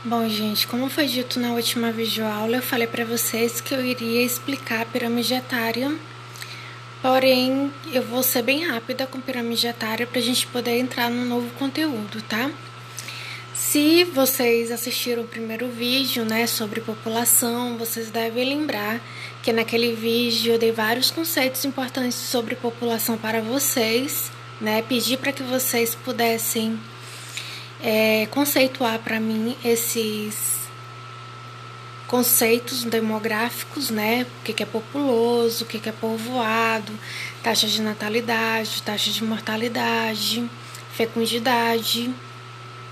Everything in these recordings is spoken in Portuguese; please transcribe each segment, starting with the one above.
Bom, gente, como foi dito na última videoaula, eu falei para vocês que eu iria explicar a pirâmide etária, porém eu vou ser bem rápida com pirâmide etária para a gente poder entrar no novo conteúdo, tá? Se vocês assistiram o primeiro vídeo, né, sobre população, vocês devem lembrar que naquele vídeo eu dei vários conceitos importantes sobre população para vocês, né? Pedi para que vocês pudessem conceituar para mim esses conceitos demográficos, né? O que é populoso, o que é povoado, taxa de natalidade, taxa de mortalidade, fecundidade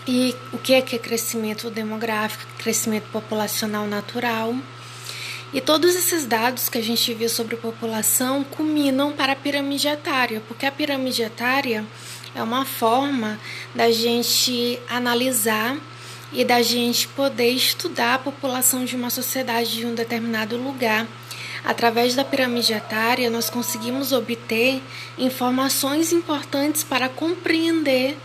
e o que é crescimento demográfico, crescimento populacional natural. E todos esses dados que a gente viu sobre população culminam para a pirâmide etária, porque a pirâmide etária é uma forma da gente analisar e da gente poder estudar a população de uma sociedade de um determinado lugar. Através da pirâmide etária, nós conseguimos obter informações importantes para compreender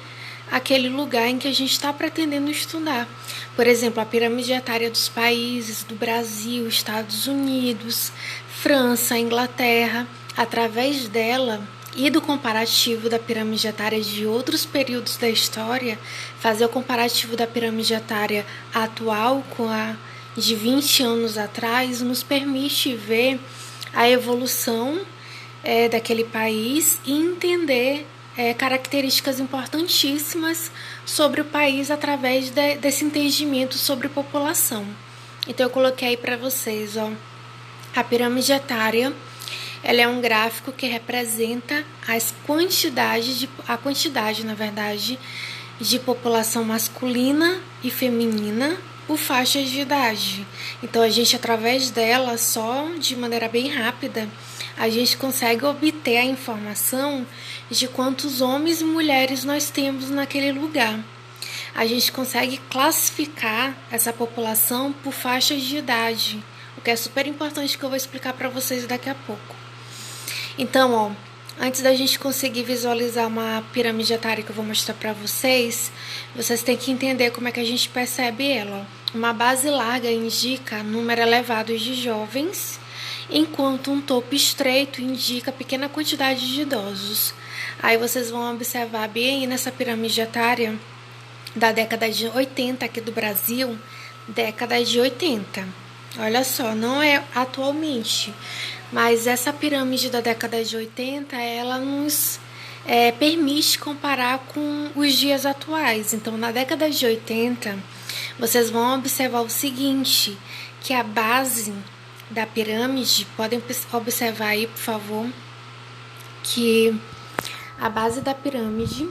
aquele lugar em que a gente está pretendendo estudar. Por exemplo, a pirâmide etária dos países do Brasil, Estados Unidos, França, Inglaterra. Através dela e do comparativo da pirâmide etária de outros períodos da história, fazer o comparativo da pirâmide etária atual com a de 20 anos atrás, nos permite ver a evolução daquele país e entender características importantíssimas sobre o país através desse entendimento sobre população. Então eu coloquei aí para vocês, ó, a pirâmide etária. Ela é um gráfico que representa a quantidade, na verdade, de população masculina e feminina por faixas de idade. Então a gente, através dela, só de maneira bem rápida, a gente consegue obter a informação de quantos homens e mulheres nós temos naquele lugar. A gente consegue classificar essa população por faixas de idade, o que é super importante, que eu vou explicar para vocês daqui a pouco. Então, ó, antes da gente conseguir visualizar uma pirâmide etária que eu vou mostrar para vocês, vocês têm que entender como é que a gente percebe ela. Uma base larga indica número elevado de jovens, enquanto um topo estreito indica pequena quantidade de idosos. Aí vocês vão observar bem aí nessa pirâmide etária da década de 80 aqui do Brasil, década de 80. Olha só, não é atualmente, mas essa pirâmide da década de 80, ela nos permite comparar com os dias atuais. Então, na década de 80, vocês vão observar o seguinte, que a base da pirâmide, podem observar aí, por favor, que a base da pirâmide,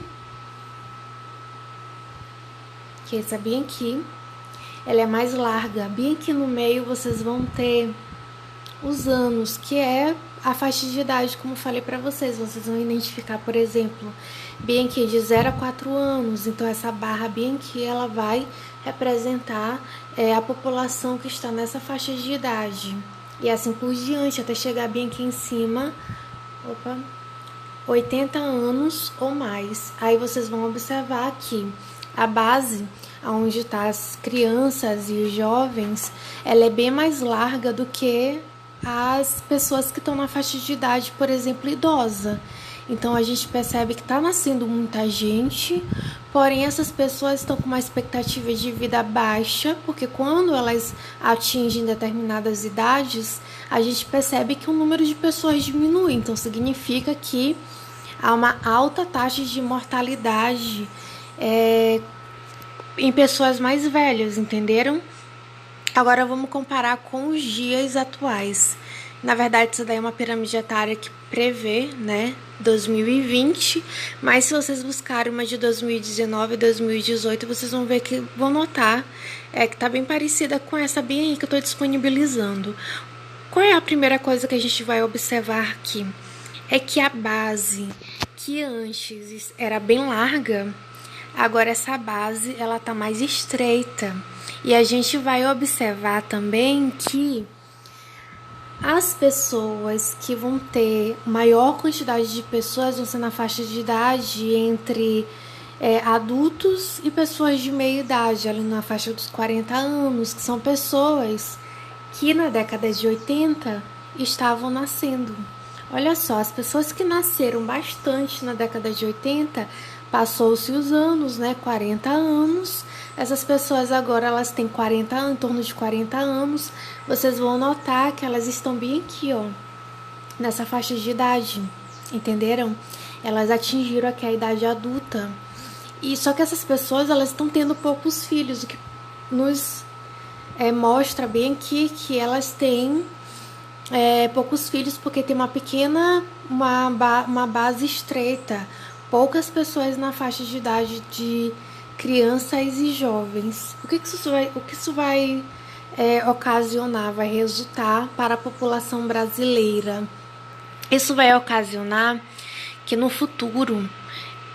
que é essa bem aqui, ela é mais larga. Bem aqui no meio vocês vão ter os anos, que é a faixa de idade, como eu falei para vocês. Vocês vão identificar, por exemplo, bem aqui de 0 a 4 anos. Então essa barra bem aqui, ela vai representar a população que está nessa faixa de idade. E assim por diante, até chegar bem aqui em cima, 80 anos ou mais. Aí vocês vão observar aqui a base, onde está as crianças e os jovens, ela é bem mais larga do que as pessoas que estão na faixa de idade, por exemplo, idosa. Então a gente percebe que está nascendo muita gente, porém essas pessoas estão com uma expectativa de vida baixa, porque quando elas atingem determinadas idades, a gente percebe que o número de pessoas diminui. Então significa que há uma alta taxa de mortalidade em pessoas mais velhas, entenderam? Agora vamos comparar com os dias atuais. Na verdade, isso daí é uma pirâmide etária que prevê, né, 2020, mas se vocês buscarem uma de 2019 e 2018, vocês vão ver que vão notar que tá bem parecida com essa bem aí que eu tô disponibilizando. Qual é a primeira coisa que a gente vai observar aqui? É que a base, que antes era bem larga, agora essa base ela tá mais estreita. E a gente vai observar também que as pessoas que vão ter maior quantidade de pessoas vão ser na faixa de idade entre adultos e pessoas de meia idade, ali na faixa dos 40 anos, que são pessoas que na década de 80 estavam nascendo. Olha só, as pessoas que nasceram bastante na década de 80, passou-se os anos, né, 40 anos, essas pessoas agora elas têm 40 anos, em torno de 40 anos, vocês vão notar que elas estão bem aqui, ó, nessa faixa de idade, entenderam? Elas atingiram aqui a idade adulta. E só que essas pessoas elas estão tendo poucos filhos, o que nos mostra bem aqui que elas têm poucos filhos porque tem uma base estreita, poucas pessoas na faixa de idade de crianças e jovens. O que isso vai ocasionar, vai resultar para a população brasileira? Isso vai ocasionar que no futuro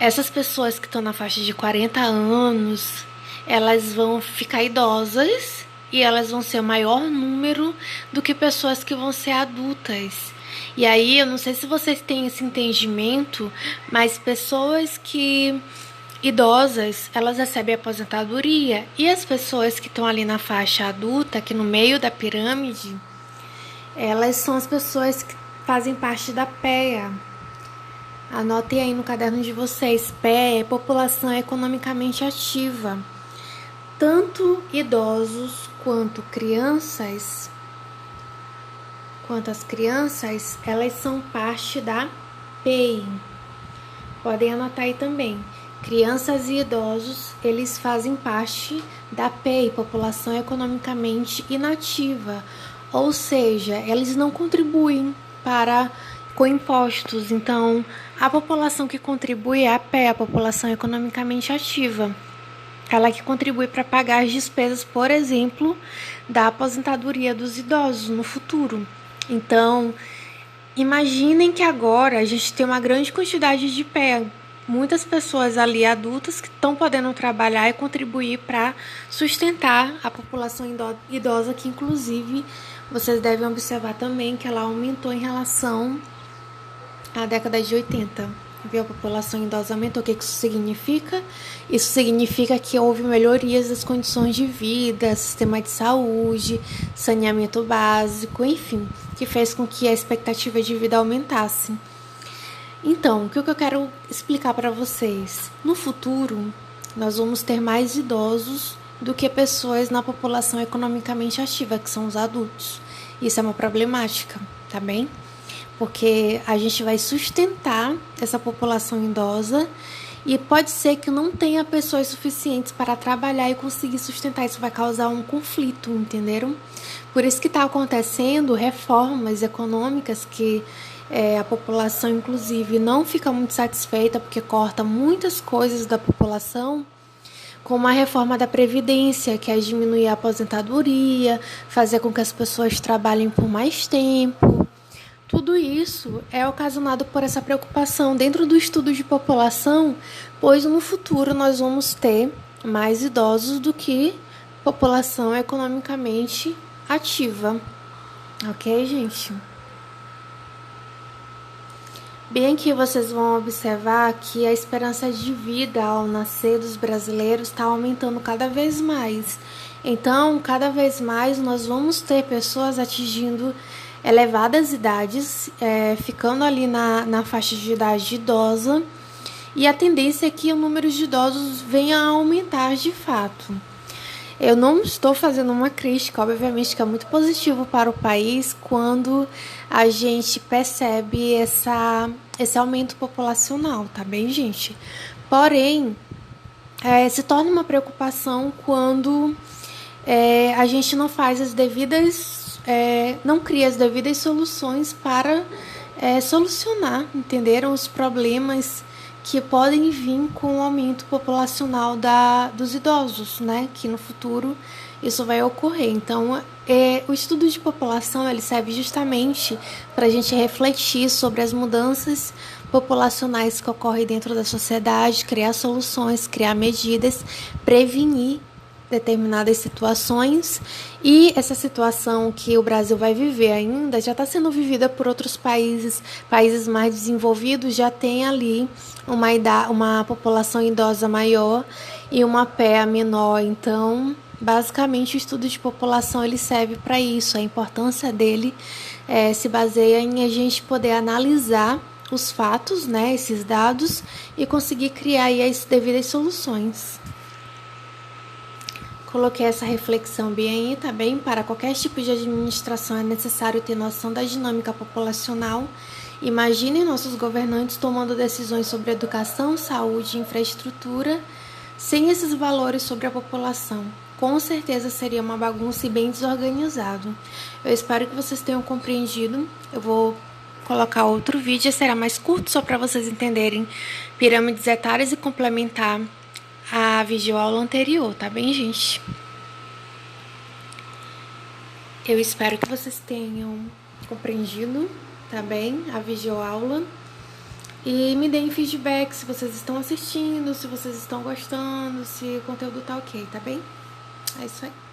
essas pessoas que estão na faixa de 40 anos, elas vão ficar idosas e elas vão ser o maior número do que pessoas que vão ser adultas. E aí, eu não sei se vocês têm esse entendimento, mas pessoas que idosas, elas recebem aposentadoria, e as pessoas que estão ali na faixa adulta, aqui no meio da pirâmide, elas são as pessoas que fazem parte da PEA. Anotem aí no caderno de vocês, PEA é população economicamente ativa. Tanto idosos quanto as crianças, elas são parte da PEI. Podem anotar aí também. Crianças e idosos, eles fazem parte da PEI, população economicamente inativa. Ou seja, eles não contribuem com impostos. Então, a população que contribui é a PEI, a população economicamente ativa. Ela que contribui para pagar as despesas, por exemplo, da aposentadoria dos idosos no futuro. Então, imaginem que agora a gente tem uma grande quantidade de PEA. Muitas pessoas ali adultas que estão podendo trabalhar e contribuir para sustentar a população idosa, que inclusive vocês devem observar também que ela aumentou em relação à década de 80. Viu? A população idosa aumentou. O que isso significa? Isso significa que houve melhorias das condições de vida, sistema de saúde, saneamento básico, enfim, que fez com que a expectativa de vida aumentasse. Então, o que eu quero explicar para vocês? No futuro, nós vamos ter mais idosos do que pessoas na população economicamente ativa, que são os adultos. Isso é uma problemática, tá bem? Porque a gente vai sustentar essa população idosa e pode ser que não tenha pessoas suficientes para trabalhar e conseguir sustentar. Isso vai causar um conflito, entenderam? Por isso que está acontecendo reformas econômicas que a população, inclusive, não fica muito satisfeita porque corta muitas coisas da população, como a reforma da Previdência, que é diminuir a aposentadoria, fazer com que as pessoas trabalhem por mais tempo. Tudo isso é ocasionado por essa preocupação dentro do estudo de população, pois no futuro nós vamos ter mais idosos do que população economicamente ativa. Ok, gente? Bem aqui vocês vão observar que a esperança de vida ao nascer dos brasileiros está aumentando cada vez mais. Então, cada vez mais nós vamos ter pessoas atingindo elevadas idades, ficando ali na faixa de idade idosa, e a tendência é que o número de idosos venha a aumentar de fato. Eu não estou fazendo uma crítica, obviamente que é muito positivo para o país quando a gente percebe esse aumento populacional, tá bem, gente? Porém, se torna uma preocupação quando a gente não faz não cria as devidas soluções para solucionar, entenderam? Os problemas que podem vir com o aumento populacional dos idosos, né? Que no futuro isso vai ocorrer. Então, o estudo de população ele serve justamente para a gente refletir sobre as mudanças populacionais que ocorrem dentro da sociedade, criar soluções, criar medidas, prevenir determinadas situações, e essa situação que o Brasil vai viver ainda já está sendo vivida por outros países mais desenvolvidos, já tem ali uma população idosa maior e uma PEA menor. Então, basicamente, o estudo de população ele serve para isso. A importância dele se baseia em a gente poder analisar os fatos, né, esses dados, e conseguir criar aí as devidas soluções. Coloquei essa reflexão bem aí, tá bem? Para qualquer tipo de administração é necessário ter noção da dinâmica populacional. Imaginem nossos governantes tomando decisões sobre educação, saúde e infraestrutura sem esses valores sobre a população. Com certeza seria uma bagunça e bem desorganizado. Eu espero que vocês tenham compreendido. Eu vou colocar outro vídeo, será mais curto, só para vocês entenderem pirâmides etárias e complementar a videoaula anterior, tá bem, gente? Eu espero que vocês tenham compreendido, tá bem, a videoaula. E me deem feedback se vocês estão assistindo, se vocês estão gostando, se o conteúdo tá ok, tá bem? É isso aí.